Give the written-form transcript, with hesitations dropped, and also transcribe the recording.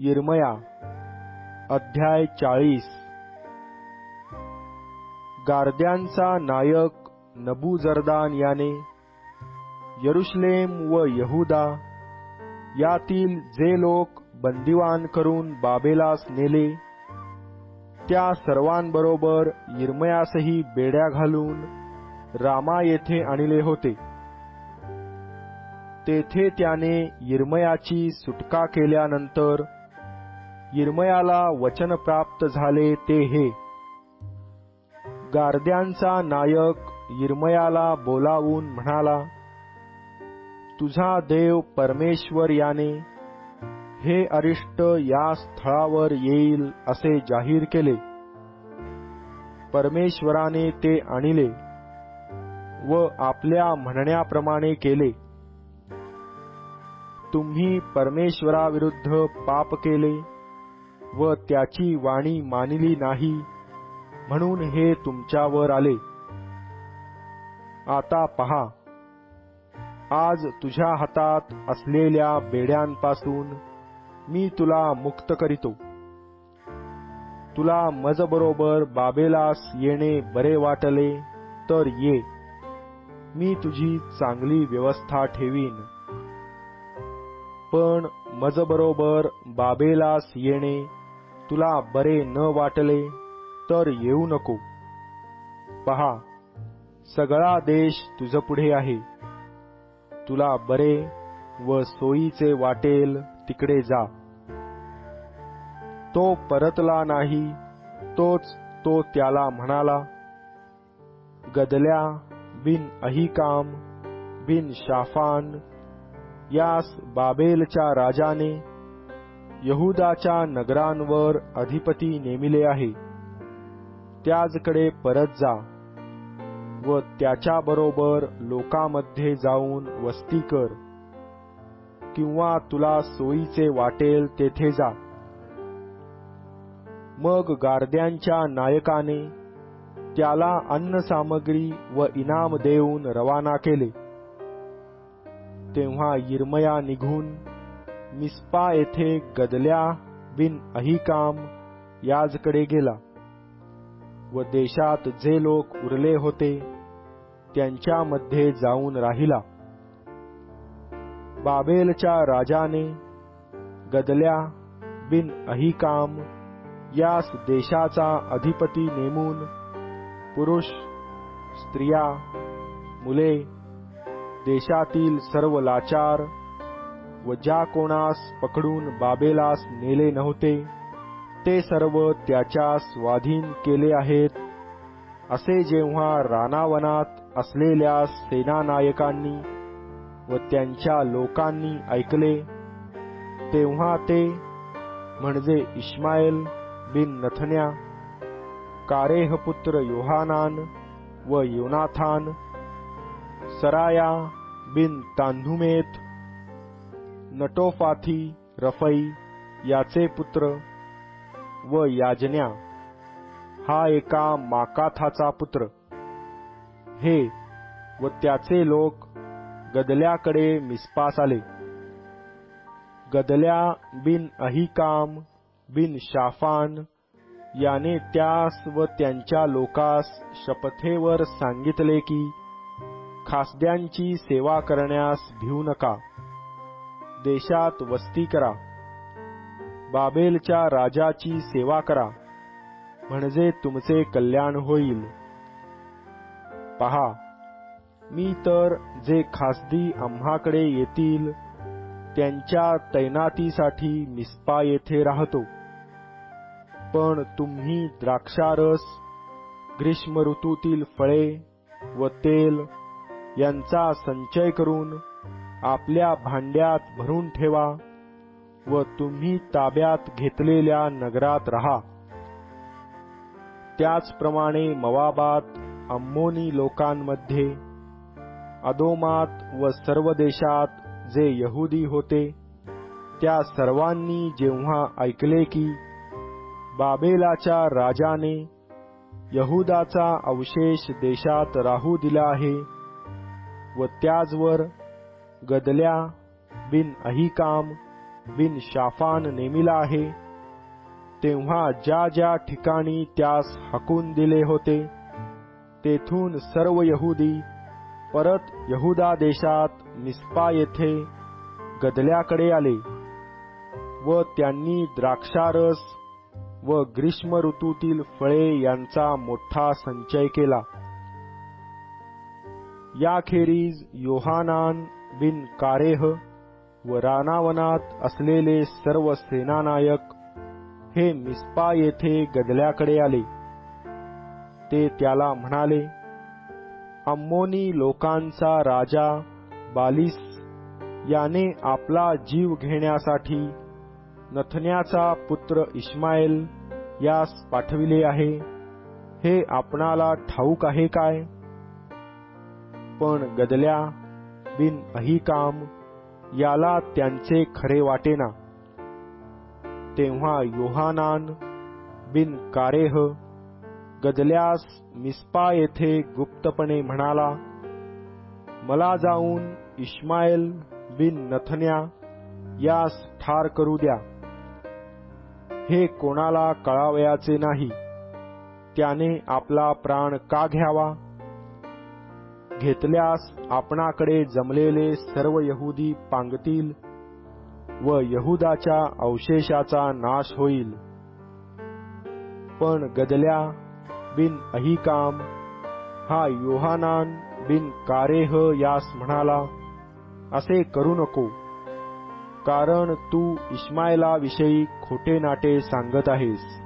यिर्मया अध्याय 40। गारद्यांचा नायक नबूजरदान याने यरुशलेम व यहुदा यातील जे लोक बंदिवान करून बाबेलास नेले त्या सर्वांबरोबर यिर्मयासही बेड्या घालून रामा येथे आणले होते। तेथे त्याने यिर्मयाची सुटका केल्यानंतर यिर्मयाला वचन प्राप्त झाले ते हे: गारद्यांचा नायक यिर्मयाला बोलावून म्हणाला, तुझा देव परमेश्वर याने हे अरिष्ट या स्थळावर येईल असे जाहीर केले। परमेश्वराने ते आणले व आपल्या म्हणण्याप्रमाणे केले। तुम्ही परमेश्वराविरुद्ध पाप केले व त्याची वाणी मानिली नाही, म्हणून हे तुमच्यावर आले। आता पहा, आज तुझ्या हातात असलेल्या बेड्यांपासून मी तुला मुक्त करीतो। तुला मजबरोबर बाबेलास येणे बरे वाटले तर ये, मी तुझी चांगली व्यवस्था ठेवीन। पण मजबरोबर बाबेलास येणे तुला बरे न वाटले तर येऊ नको। पहा, सगळा देश तुझपुढे आहे। तुला बरे व सोयीचे वाटेल तिकडे जा। तो परतला नाही, तोच तो त्याला म्हणाला, गदल्या बिन अहिकाम बिन शाफान यास बाबेलच्या राजाने यहुदाच्या नगरांवर अधिपती नेमिले आहे। त्याचकडे परत जा व त्याच्याबरोबर लोकांमध्ये जाऊन वस्ती कर, किंवा तुला सोयीचे वाटेल तेथे जा। मग गारद्यांच्या नायकाने त्याला अन्नसामग्री व इनाम देऊन रवाना केले। तेव्हा यिर्मया निघून मिस्पा येथे गदल्या बिन अहिकाम याजकडे गेला व देशात जे लोक उरले होते त्यांच्यामध्ये जाऊन राहिला। बाबेलच्या राजाने गदल्या बिन अहिकाम यास देशाचा अधिपती नेमून पुरुष, स्त्रिया, मुले, देशातील सर्व लाचार व ज्या कोणास पकडून बाबेलास नेले नव्हते ते सर्व त्याच्या स्वाधीन केले आहेत, असे जेव्हा रानावनात असलेल्या सेनानायकांनी व त्यांच्या लोकांनी ऐकले, तेव्हा ते म्हणजे इश्माएल बिन नथन्या, कारेह पुत्र योहानान व योनाथान, सराया बिन तांधुमेत, नटोफाथी रफई याचे पुत्र व याजन्या हा एका माकाथाचा पुत्र, हे व त्याचे लोक गदल्याकडे मिस्पास आले। गदल्या बिन अहिकाम बिन शाफान याने त्यास व त्यांच्या लोकास शपथेवर सांगितले की खासद्यांची सेवा करण्यास भिवू नका, देशात वस्ती करा, बाबेलच्या राजाची सेवा करा, म्हणजे तुमचे कल्याण होईल। पहा, मी तर जे खासदी आम्हाकडे येतील त्यांच्या तैनातीसाठी मिस्पा येथे राहतो। पण तुम्ही द्राक्षारस, ग्रीष्म ऋतूतील फळे व तेल यांचा संचय करून आपल्या भांड्यात भरून ठेवा व तुम्ही ताब्यात घेतलेल्या नगरात राहा। त्याचप्रमाणे मोवाबात, अम्मोनी लोकांमध्ये, अदोमात व सर्व देशात जे यहुदी होते त्या सर्वांनी जेव्हा ऐकले की बाबेलाच्या राजाने यहुदाचा अवशेष देशात राहू दिला आहे व त्याचवर गदल्या बिन अहिकाम बिन शाफान नेमिला आहे, तेव्हा ज्या ज्या ठिकाणी त्यास हाकून दिले होते तेथून सर्व यहुदी परत यहुदा देशात मिस्पा येथे गदल्याकडे आले व त्यांनी द्राक्षारस व ग्रीष्म ऋतूतील फळे यांचा मोठा संचय केला. याखेरीज योहानान बिन कारेह व रानावनात असलेले सर्व सेनानायक हे मिस्पा येथे गदल्याकडे आले. ते त्याला म्हणाले, अम्मोनी लोकांचा राजा बालिस याने आपला जीव घेण्यासाठी नथन्याचा पुत्र इश्माएल यास पाठविले आहे, हे आपणाला ठाऊक आहे काय? पण गदल्या बिन अहिकाम याला त्यांचे खरे वाटेना. तेव्हा योहानान बिन कारेह गदल्यास मिस्पा येथे गुप्तपणे म्हणाला, मला जाऊन इश्माएल बिन नथन्या यास ठार करू द्या. हे कोणाला कळावयाचे नाही, त्याने आपला प्राण का घ्यावा? घेतल्यास आपणाकडे जमलेले सर्व यहुदी पांगतील व यहुदाच्या अवशेषाचा नाश होईल. पण गदल्या बिन अहिकाम हा योहानान बिन कारेह यास म्हणाला, असे करू नको, कारण तू इश्माएलाविषयी खोटे नाटे सांगत आहेस.